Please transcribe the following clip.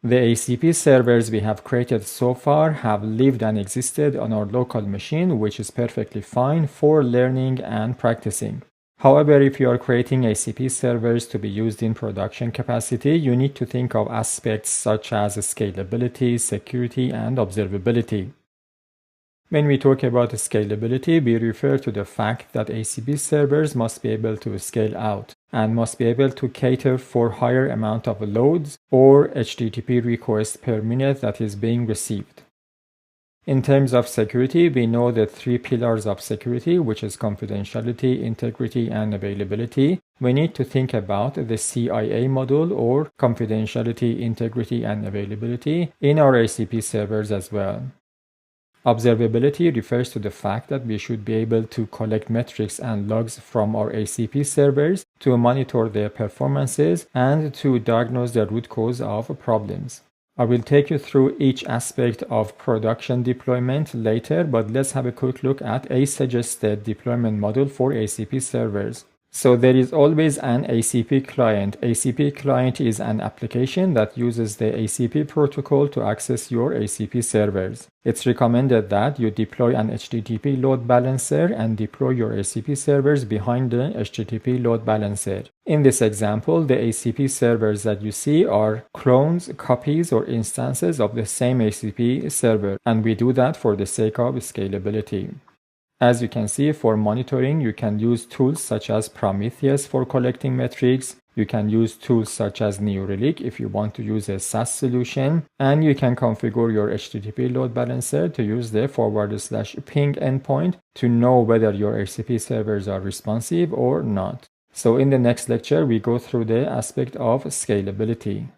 The ACP servers we have created so far have lived and existed on our local machine, which is perfectly fine for learning and practicing. However, if you are creating ACP servers to be used in production capacity, you need to think of aspects such as scalability, security, and observability. When we talk about scalability, we refer to the fact that ACP servers must be able to scale out and must be able to cater for higher amount of loads or HTTP requests per minute that is being received. In terms of security, we know the three pillars of security, which is confidentiality, integrity, and availability. We need to think about the CIA model, or confidentiality, integrity, and availability, in our ACP servers as well. Observability refers to the fact that we should be able to collect metrics and logs from our ACP servers to monitor their performances and to diagnose the root cause of problems. I will take you through each aspect of production deployment later, but let's have a quick look at a suggested deployment model for ACP servers. So there is always an ACP client. ACP client is an application that uses the ACP protocol to access your ACP servers. It's recommended that you deploy an HTTP load balancer and deploy your ACP servers behind the HTTP load balancer. In this example, the ACP servers that you see are clones, copies, or instances of the same ACP server, and we do that for the sake of scalability. As you can see, for monitoring, you can use tools such as Prometheus for collecting metrics. You can use tools such as New Relic if you want to use a SaaS solution. And you can configure your HTTP load balancer to use the /ping endpoint to know whether your ACP servers are responsive or not. So in the next lecture, we go through the aspect of scalability.